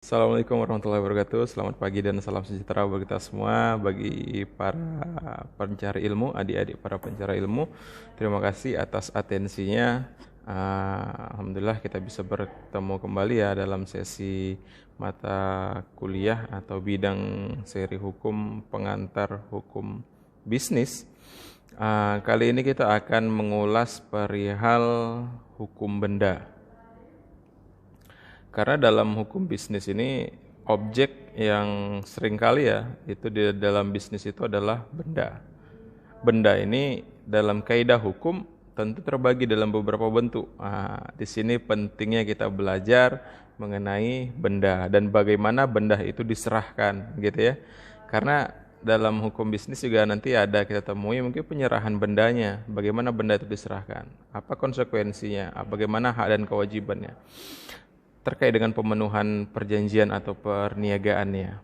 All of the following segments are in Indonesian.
Assalamualaikum warahmatullahi wabarakatuh. Selamat pagi dan salam sejahtera bagi kita semua, bagi para pencari ilmu, adik-adik para pencari ilmu. Terima kasih atas atensinya. Alhamdulillah kita bisa bertemu kembali ya dalam sesi mata kuliah atau bidang seri hukum pengantar hukum bisnis. Kali ini kita akan mengulas perihal hukum benda. Karena dalam hukum bisnis ini objek yang seringkali ya itu di dalam bisnis itu adalah benda. Benda ini dalam kaidah hukum tentu terbagi dalam beberapa bentuk. Di sini pentingnya kita belajar mengenai benda dan bagaimana benda itu diserahkan gitu ya. Karena dalam hukum bisnis juga nanti ada kita temui mungkin penyerahan bendanya, bagaimana benda itu diserahkan, apa konsekuensinya, bagaimana hak dan kewajibannya terkait dengan pemenuhan perjanjian atau perniagaannya.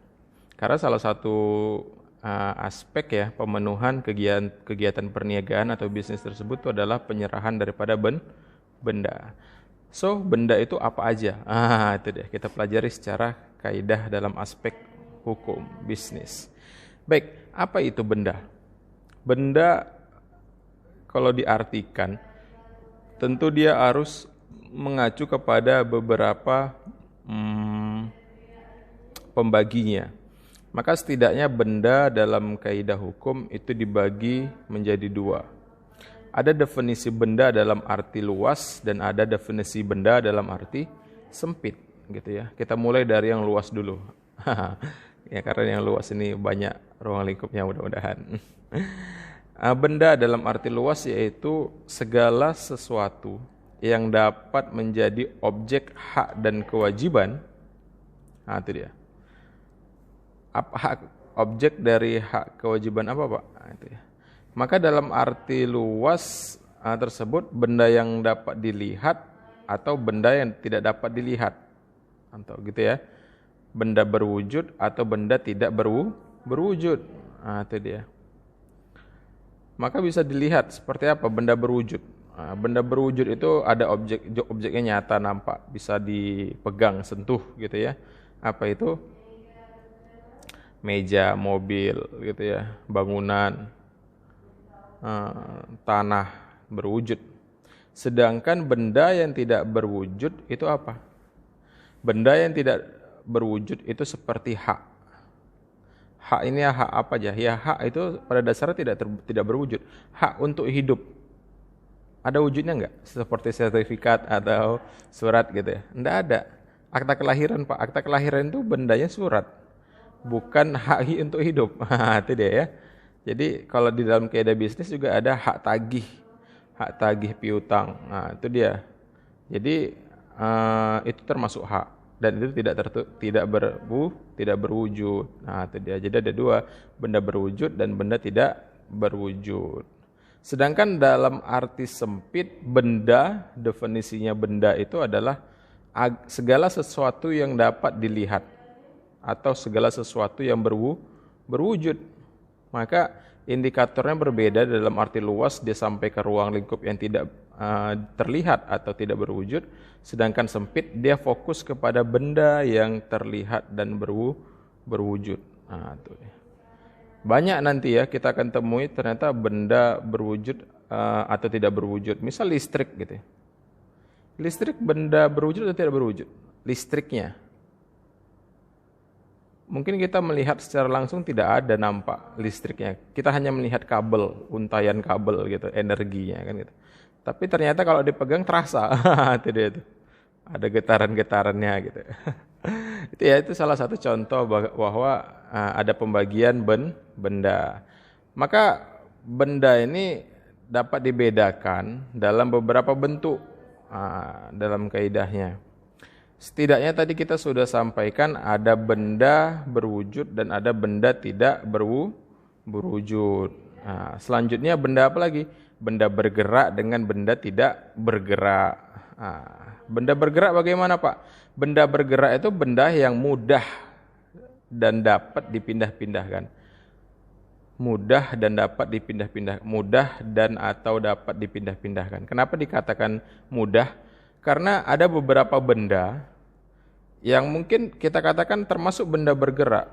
Karena salah satu aspek ya pemenuhan kegiatan perniagaan atau bisnis tersebut itu adalah penyerahan daripada benda. So, benda itu apa aja? Itu deh kita pelajari secara kaidah dalam aspek hukum bisnis. Baik, apa itu benda? Benda kalau diartikan tentu dia harus mengacu kepada beberapa pembaginya. Maka setidaknya benda dalam kaidah hukum itu dibagi menjadi dua. Ada definisi benda dalam arti luas dan ada definisi benda dalam arti sempit, gitu ya. Kita mulai dari yang luas dulu. Ya karena yang luas ini banyak ruang lingkupnya mudah-mudahan. Benda dalam arti luas yaitu segala sesuatu yang dapat menjadi objek hak dan kewajiban. Itu dia. Objek dari hak kewajiban apa Pak? Itu ya. Maka dalam arti luas tersebut benda yang dapat dilihat atau benda yang tidak dapat dilihat. Atau gitu ya. Benda berwujud atau benda tidak berwujud. Itu dia. Maka bisa dilihat seperti apa benda berwujud. Benda berwujud itu ada objeknya nyata nampak bisa dipegang sentuh gitu ya. Apa itu? Meja, mobil gitu ya, bangunan, tanah berwujud. Sedangkan benda yang tidak berwujud itu apa? Benda yang tidak berwujud itu seperti hak. Hak ini hak apa aja? Ya hak itu pada dasarnya tidak berwujud. Hak untuk hidup. Ada wujudnya enggak? Seperti sertifikat atau surat gitu ya? Enggak ada. Akta kelahiran Pak, akta kelahiran itu bendanya surat. Bukan hak untuk hidup. Itu dia ya. Jadi kalau di dalam kaidah bisnis juga ada hak tagih. Hak tagih piutang. Itu dia. Jadi itu termasuk hak. Dan itu tidak berwujud. Itu dia. Jadi ada dua, benda berwujud dan benda tidak berwujud. Sedangkan dalam arti sempit, benda, definisinya benda itu adalah segala sesuatu yang dapat dilihat atau segala sesuatu yang berwujud. Maka indikatornya berbeda. Dalam arti luas dia sampai ke ruang lingkup yang tidak terlihat atau tidak berwujud. Sedangkan sempit dia fokus kepada benda yang terlihat dan berwujud. Itu. Banyak nanti ya kita akan temui ternyata benda berwujud atau tidak berwujud. Misal listrik gitu ya. Listrik benda berwujud atau tidak berwujud? Listriknya. Mungkin kita melihat secara langsung tidak ada nampak listriknya. Kita hanya melihat kabel, untayan kabel gitu, energinya kan gitu. Tapi ternyata kalau dipegang terasa. Itu dia itu. Ada getaran-getarannya gitu. Itu salah satu contoh bahwa ada pembagian benda. Maka benda ini dapat dibedakan dalam beberapa bentuk dalam kaidahnya. Setidaknya tadi kita sudah sampaikan ada benda berwujud dan ada benda tidak berwujud. Selanjutnya benda apa lagi? Benda bergerak dengan benda tidak bergerak. Benda bergerak bagaimana Pak? Benda bergerak itu benda yang mudah dan dapat dipindah-pindahkan. Mudah dan dapat dipindah-pindah. Mudah dan atau dapat dipindah-pindahkan. Kenapa dikatakan mudah? Karena ada beberapa benda yang mungkin kita katakan termasuk benda bergerak,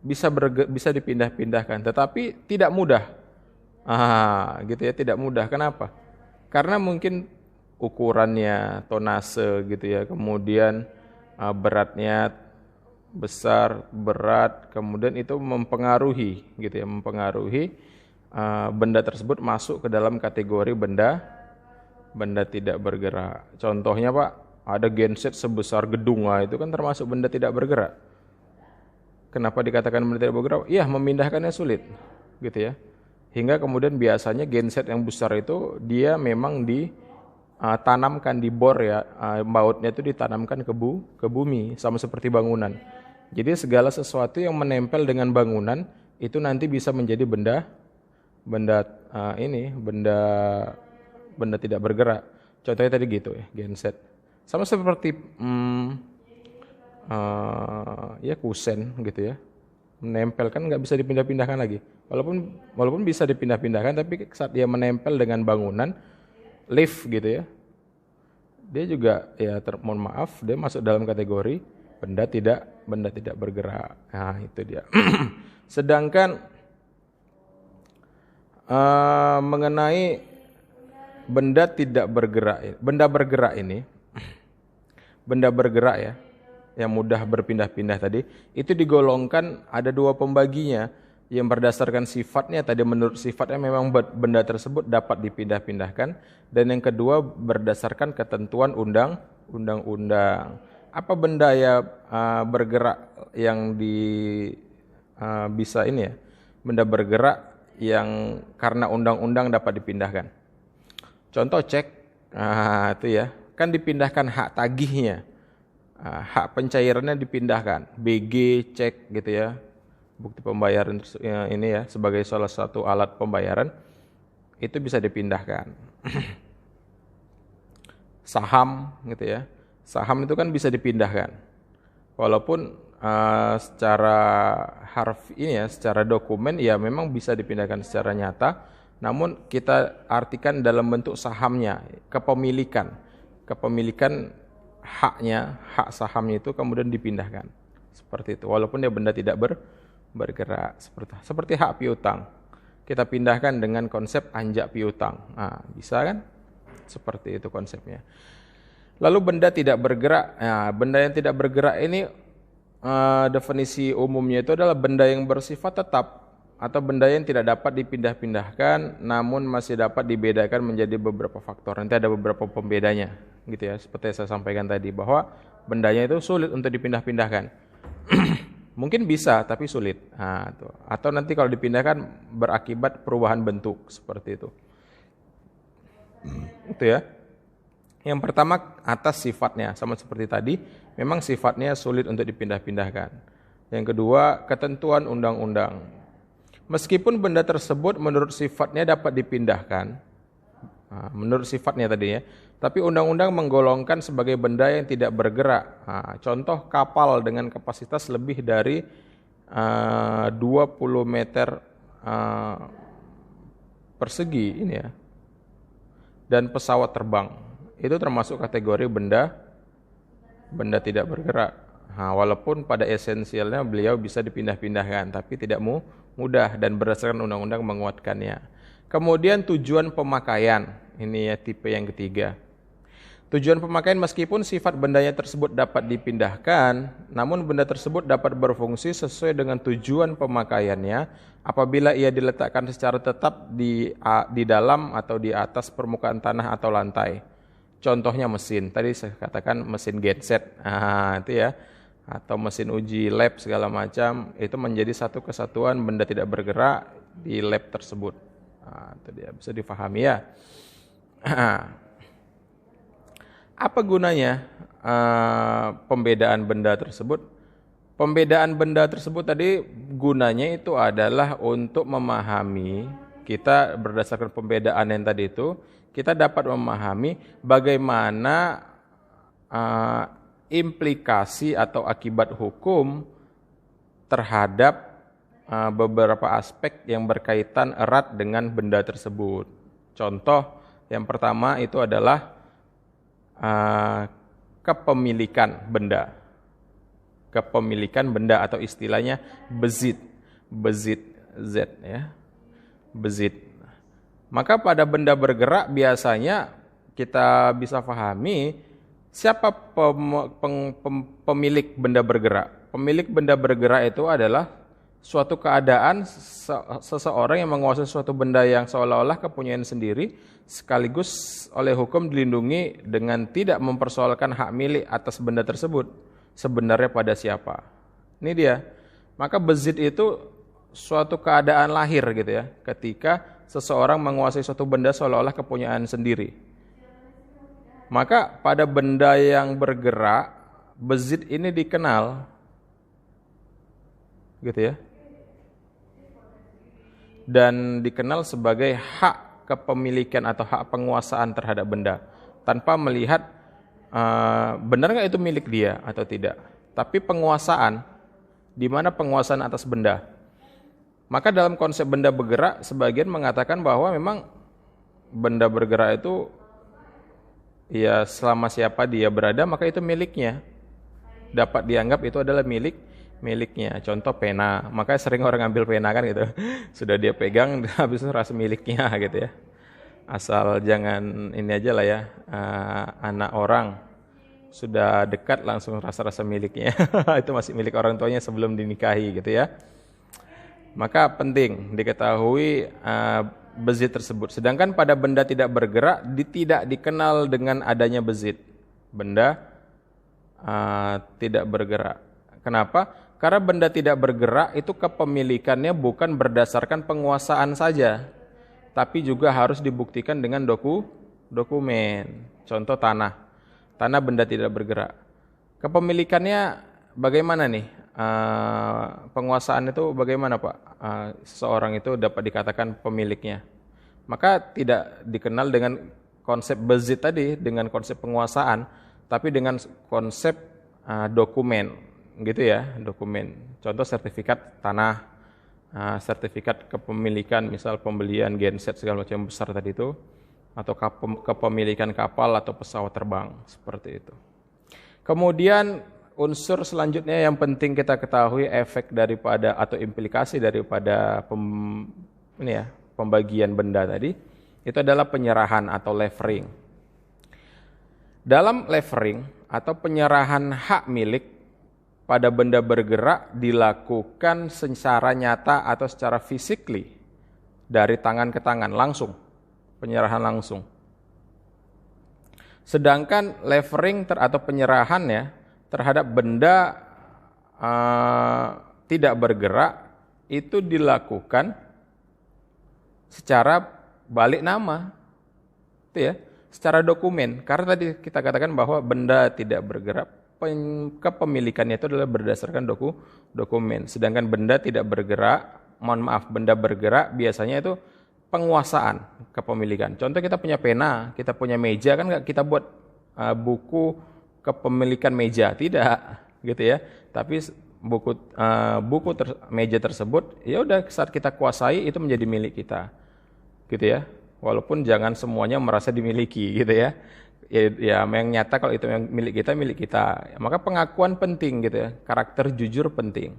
bisa dipindah-pindahkan, tetapi tidak mudah. Gitu ya, tidak mudah. Kenapa? Karena mungkin ukurannya, tonase gitu ya, kemudian beratnya besar, berat, kemudian itu mempengaruhi gitu ya, benda tersebut masuk ke dalam kategori benda tidak bergerak. Contohnya Pak, ada genset sebesar gedung, itu kan termasuk benda tidak bergerak. Kenapa dikatakan benda tidak bergerak? Iya, memindahkannya sulit, gitu ya. Hingga kemudian biasanya genset yang besar itu dia memang ditanamkan di bor ya, bautnya itu ditanamkan ke bumi, sama seperti bangunan. Jadi segala sesuatu yang menempel dengan bangunan itu nanti bisa menjadi benda tidak bergerak. Contohnya tadi gitu ya, genset. Sama seperti ya kusen gitu ya, menempel kan nggak bisa dipindah-pindahkan lagi. Walaupun bisa dipindah-pindahkan, tapi saat dia menempel dengan bangunan, lift gitu ya, dia juga ya mohon maaf, dia masuk dalam kategori benda tidak bergerak. Nah itu dia. Sedangkan mengenai benda tidak bergerak, benda bergerak ya, yang mudah berpindah-pindah tadi, itu digolongkan ada dua pembaginya, yang berdasarkan sifatnya tadi, menurut sifatnya memang benda tersebut dapat dipindah-pindahkan, dan yang kedua berdasarkan ketentuan undang-undang. Apa benda ya bergerak yang bisa ini ya, benda bergerak yang karena undang-undang dapat dipindahkan. Contoh cek, itu ya, kan dipindahkan hak tagihnya, hak pencairannya dipindahkan, BG, cek gitu ya, bukti pembayaran ini ya, sebagai salah satu alat pembayaran, itu bisa dipindahkan. Saham gitu ya, saham itu kan bisa dipindahkan, walaupun secara secara dokumen ya memang bisa dipindahkan secara nyata, namun kita artikan dalam bentuk sahamnya, kepemilikan hak sahamnya itu kemudian dipindahkan seperti itu, walaupun dia benda tidak bergerak, seperti hak piutang kita pindahkan dengan konsep anjak piutang. Bisa kan, seperti itu konsepnya. Lalu benda tidak bergerak, benda yang tidak bergerak ini definisi umumnya itu adalah benda yang bersifat tetap atau benda yang tidak dapat dipindah-pindahkan, namun masih dapat dibedakan menjadi beberapa faktor. Nanti ada beberapa pembedanya, gitu ya. Seperti yang saya sampaikan tadi, bahwa bendanya itu sulit untuk dipindah-pindahkan. Mungkin bisa, tapi sulit. Atau nanti kalau dipindahkan berakibat perubahan bentuk, seperti itu. Itu ya. Yang pertama atas sifatnya, sama seperti tadi, memang sifatnya sulit untuk dipindah-pindahkan. Yang kedua, ketentuan undang-undang. Meskipun benda tersebut menurut sifatnya dapat dipindahkan, menurut sifatnya tadi ya, tapi undang-undang menggolongkan sebagai benda yang tidak bergerak. Contoh kapal dengan kapasitas lebih dari 20 meter persegi ini ya, dan pesawat terbang. Itu termasuk kategori benda tidak bergerak. Walaupun pada esensialnya beliau bisa dipindah-pindahkan, tapi tidak mudah, dan berdasarkan undang-undang menguatkannya. Kemudian tujuan pemakaian, ini ya tipe yang ketiga. Tujuan pemakaian, meskipun sifat bendanya tersebut dapat dipindahkan, namun benda tersebut dapat berfungsi sesuai dengan tujuan pemakaiannya apabila ia diletakkan secara tetap di dalam atau di atas permukaan tanah atau lantai. Contohnya mesin, tadi saya katakan mesin genset, itu ya, atau mesin uji lab segala macam, itu menjadi satu kesatuan benda tidak bergerak di lab tersebut. Itu dia, bisa difahami ya. Apa gunanya pembedaan benda tersebut? Pembedaan benda tersebut tadi gunanya itu adalah untuk memahami, kita berdasarkan pembedaan yang tadi itu, kita dapat memahami bagaimana implikasi atau akibat hukum terhadap beberapa aspek yang berkaitan erat dengan benda tersebut. Contoh yang pertama itu adalah kepemilikan benda. kepemilikan benda atau istilahnya bezit. Bezit Z ya. Bezit. Maka pada benda bergerak biasanya kita bisa pahami siapa pemilik benda bergerak. Pemilik benda bergerak itu adalah suatu keadaan seseorang yang menguasai suatu benda yang seolah-olah kepunyaan sendiri, sekaligus oleh hukum dilindungi dengan tidak mempersoalkan hak milik atas benda tersebut sebenarnya pada siapa. Ini dia. Maka bezit itu suatu keadaan lahir gitu ya, ketika seseorang menguasai suatu benda seolah-olah kepunyaan sendiri. Maka pada benda yang bergerak, bezit ini dikenal gitu ya. Dan dikenal sebagai hak kepemilikan atau hak penguasaan terhadap benda, tanpa melihat benar nggak itu milik dia atau tidak. Tapi penguasaan, di mana penguasaan atas benda. Maka dalam konsep benda bergerak, sebagian mengatakan bahwa memang benda bergerak itu ya selama siapa dia berada maka itu miliknya. Dapat dianggap itu adalah miliknya. Contoh pena, makanya sering orang ambil pena kan gitu. Sudah dia pegang habis itu rasa miliknya gitu ya. Asal jangan ini aja lah ya, anak orang sudah dekat langsung rasa-rasa miliknya. Itu masih milik orang tuanya sebelum dinikahi gitu ya. Maka penting diketahui bezit tersebut. Sedangkan pada benda tidak bergerak tidak dikenal dengan adanya bezit. Benda tidak bergerak. Kenapa? Karena benda tidak bergerak itu kepemilikannya bukan berdasarkan penguasaan saja, tapi juga harus dibuktikan dengan dokumen. Contoh tanah. Tanah benda tidak bergerak. Kepemilikannya bagaimana nih? Penguasaan itu bagaimana Pak? Seseorang itu dapat dikatakan pemiliknya. Maka tidak dikenal dengan konsep bezit tadi, dengan konsep penguasaan, tapi dengan konsep dokumen, gitu ya, dokumen. Contoh sertifikat tanah, sertifikat kepemilikan, misal pembelian genset segala macam besar tadi itu, atau kepemilikan kapal atau pesawat terbang, seperti itu. Kemudian unsur selanjutnya yang penting kita ketahui efek daripada atau implikasi daripada pembagian benda tadi, itu adalah penyerahan atau levering. Dalam levering atau penyerahan hak milik pada benda bergerak dilakukan secara nyata atau secara physically dari tangan ke tangan langsung, penyerahan langsung. Sedangkan levering atau penyerahannya terhadap benda tidak bergerak itu dilakukan secara balik nama, itu ya, secara dokumen. Karena tadi kita katakan bahwa benda tidak bergerak, kepemilikannya itu adalah berdasarkan dokumen. Sedangkan benda tidak bergerak, benda bergerak biasanya itu penguasaan kepemilikan. Contoh kita punya pena, kita punya meja, kan nggak kita buat buku kepemilikan meja, tidak gitu ya, tapi meja tersebut ya udah saat kita kuasai itu menjadi milik kita gitu ya, walaupun jangan semuanya merasa dimiliki gitu ya, yang nyata kalau itu yang milik kita. Maka pengakuan penting gitu ya, karakter jujur penting.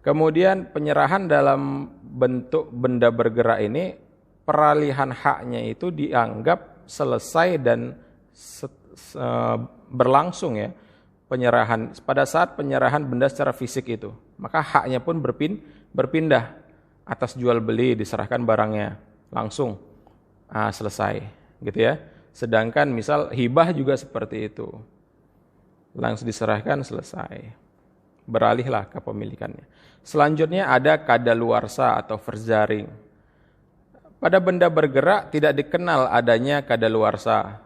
Kemudian penyerahan dalam bentuk benda bergerak ini, peralihan haknya itu dianggap selesai dan berlangsung ya, penyerahan pada saat penyerahan benda secara fisik itu, maka haknya pun berpindah atas jual beli, diserahkan barangnya langsung selesai gitu ya. Sedangkan misal hibah juga seperti itu, langsung diserahkan selesai, beralihlah kepemilikannya. Selanjutnya ada kadaluarsa atau verzaring. Pada benda bergerak tidak dikenal adanya kadaluarsa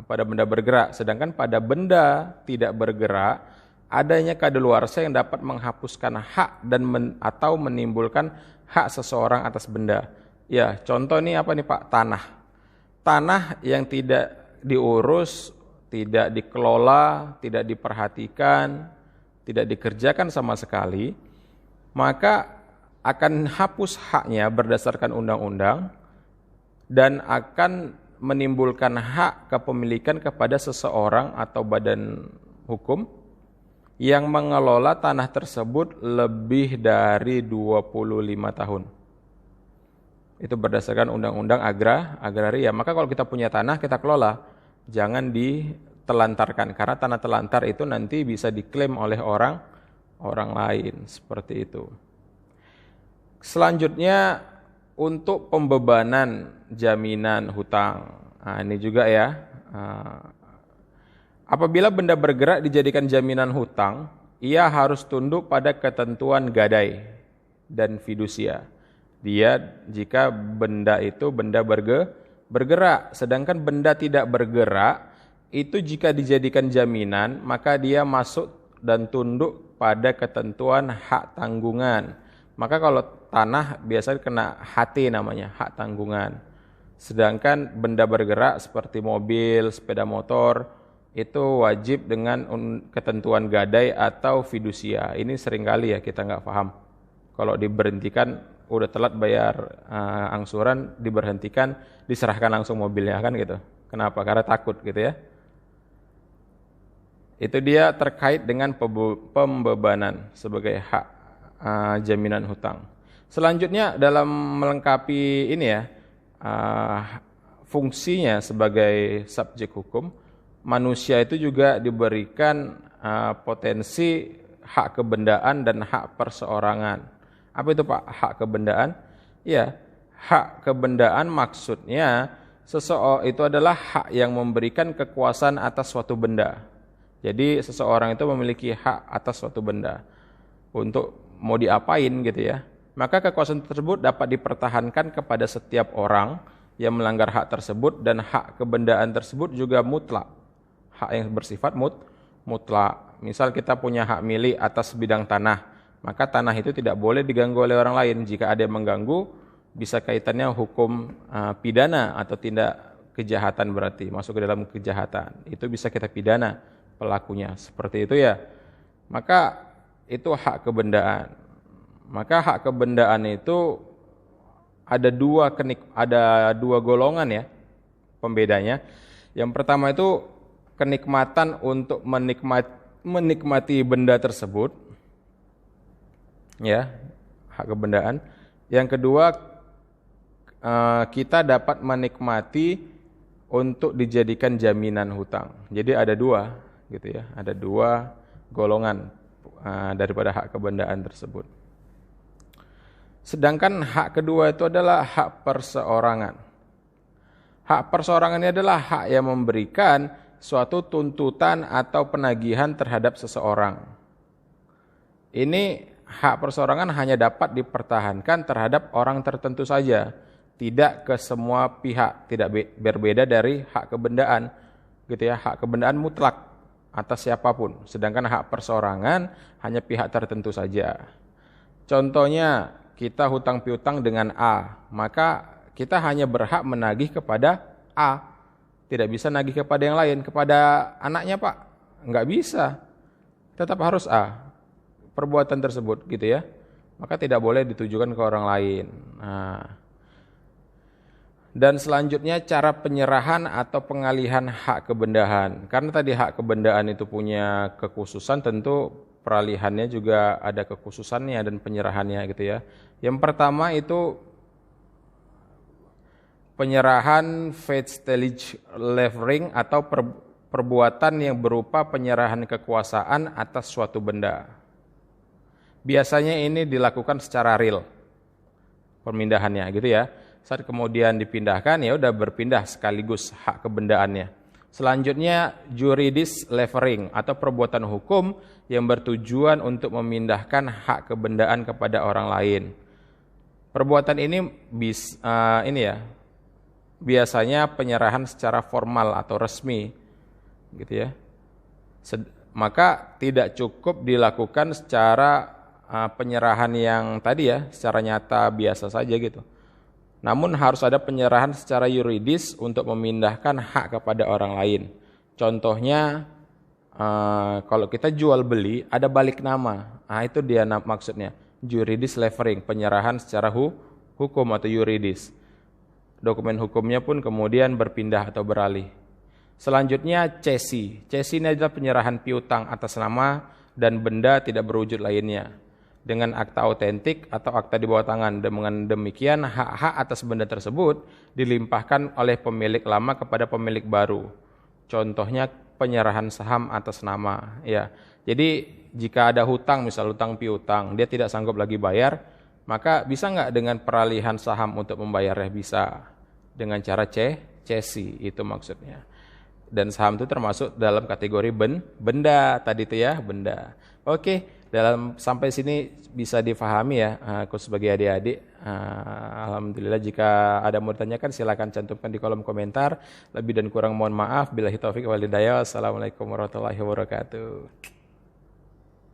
pada benda bergerak, sedangkan pada benda tidak bergerak adanya kadaluarsa yang dapat menghapuskan hak dan atau menimbulkan hak seseorang atas benda. Ya, contoh nih apa nih Pak? Tanah yang tidak diurus, tidak dikelola, tidak diperhatikan, tidak dikerjakan sama sekali, maka akan hapus haknya berdasarkan undang-undang dan akan menimbulkan hak kepemilikan kepada seseorang atau badan hukum yang mengelola tanah tersebut lebih dari 25 tahun. Itu berdasarkan undang-undang agraria. Maka kalau kita punya tanah, kita kelola. Jangan ditelantarkan, karena tanah telantar itu nanti bisa diklaim oleh orang lain. Seperti itu. Selanjutnya, untuk pembebanan jaminan hutang. Nah, ini juga ya. Apabila benda bergerak dijadikan jaminan hutang, ia harus tunduk pada ketentuan gadai dan fidusia. Jika benda itu benda bergerak, sedangkan benda tidak bergerak, itu jika dijadikan jaminan, maka dia masuk dan tunduk pada ketentuan hak tanggungan. Maka kalau tanah biasanya kena HT namanya, hak tanggungan. Sedangkan benda bergerak seperti mobil, sepeda motor, itu wajib dengan ketentuan gadai atau fidusia. Ini seringkali ya kita nggak paham. Kalau diberhentikan, udah telat bayar angsuran, diberhentikan, diserahkan langsung mobilnya kan gitu. Kenapa? Karena takut gitu ya. Itu dia terkait dengan pembebanan sebagai hak jaminan hutang. Selanjutnya dalam melengkapi ini ya, fungsinya sebagai subjek hukum, manusia itu juga diberikan potensi hak kebendaan dan hak perseorangan. Apa itu Pak? Hak kebendaan? Ya, hak kebendaan maksudnya itu adalah hak yang memberikan kekuasaan atas suatu benda. Jadi seseorang itu memiliki hak atas suatu benda untuk mau diapain gitu ya. Maka kekuasaan tersebut dapat dipertahankan kepada setiap orang yang melanggar hak tersebut, dan hak kebendaan tersebut juga mutlak. Hak yang bersifat mutlak. Misal kita punya hak milik atas bidang tanah, maka tanah itu tidak boleh diganggu oleh orang lain. Jika ada yang mengganggu, bisa kaitannya hukum pidana atau tindak kejahatan, berarti masuk ke dalam kejahatan. Itu bisa kita pidana pelakunya. Seperti itu ya. Maka itu hak kebendaan. Maka hak kebendaan itu ada dua golongan ya pembedanya. Yang pertama itu kenikmatan untuk menikmati benda tersebut, ya, hak kebendaan. Yang kedua, kita dapat menikmati untuk dijadikan jaminan hutang. Jadi ada dua, gitu ya, ada dua golongan daripada hak kebendaan tersebut. Sedangkan hak kedua itu adalah hak perseorangan. Hak perseorangan ini adalah hak yang memberikan suatu tuntutan atau penagihan terhadap seseorang. Ini hak perseorangan hanya dapat dipertahankan terhadap orang tertentu saja, tidak ke semua pihak, tidak berbeda dari hak kebendaan, gitu ya. Hak kebendaan mutlak atas siapapun, sedangkan hak perseorangan hanya pihak tertentu saja. Contohnya, kita hutang piutang dengan A, maka kita hanya berhak menagih kepada A. Tidak bisa nagih kepada yang lain, kepada anaknya Pak, nggak bisa, tetap harus A perbuatan tersebut, gitu ya. Maka tidak boleh ditujukan ke orang lain. Dan selanjutnya cara penyerahan atau pengalihan hak kebendaan. Karena tadi hak kebendaan itu punya kekhususan, tentu peralihannya juga ada kekhususannya dan penyerahannya, gitu ya. Yang pertama itu penyerahan Vastelig levering atau perbuatan yang berupa penyerahan kekuasaan atas suatu benda. Biasanya ini dilakukan secara real, pemindahannya gitu ya. Saat kemudian dipindahkan, ya udah berpindah sekaligus hak kebendaannya. Selanjutnya juridis levering atau perbuatan hukum yang bertujuan untuk memindahkan hak kebendaan kepada orang lain. Perbuatan ini biasanya penyerahan secara formal atau resmi, gitu ya. Maka tidak cukup dilakukan secara penyerahan yang tadi ya, secara nyata biasa saja gitu. Namun harus ada penyerahan secara yuridis untuk memindahkan hak kepada orang lain. Contohnya, kalau kita jual beli ada balik nama, itu dia maksudnya juridis levering, penyerahan secara hukum atau yuridis. Dokumen hukumnya pun kemudian berpindah atau beralih. Selanjutnya cesi. Cesi ini adalah penyerahan piutang atas nama dan benda tidak berwujud lainnya dengan akta autentik atau akta di bawah tangan. Dengan demikian hak-hak atas benda tersebut dilimpahkan oleh pemilik lama kepada pemilik baru. Contohnya penyerahan saham atas nama, ya. Jadi jika ada hutang, misal hutang piutang, dia tidak sanggup lagi bayar, maka bisa nggak dengan peralihan saham untuk membayarnya? Bisa, dengan cara cesi, itu maksudnya. Dan saham itu termasuk dalam kategori benda tadi itu ya, benda. Oke, sampai sini bisa difahami ya, aku sebagai adik-adik. Alhamdulillah, jika ada mau ditanyakan silakan cantumkan di kolom komentar. Lebih dan kurang mohon maaf. Billahi taufik wal hidayah. Wassalamualaikum warahmatullahi wabarakatuh.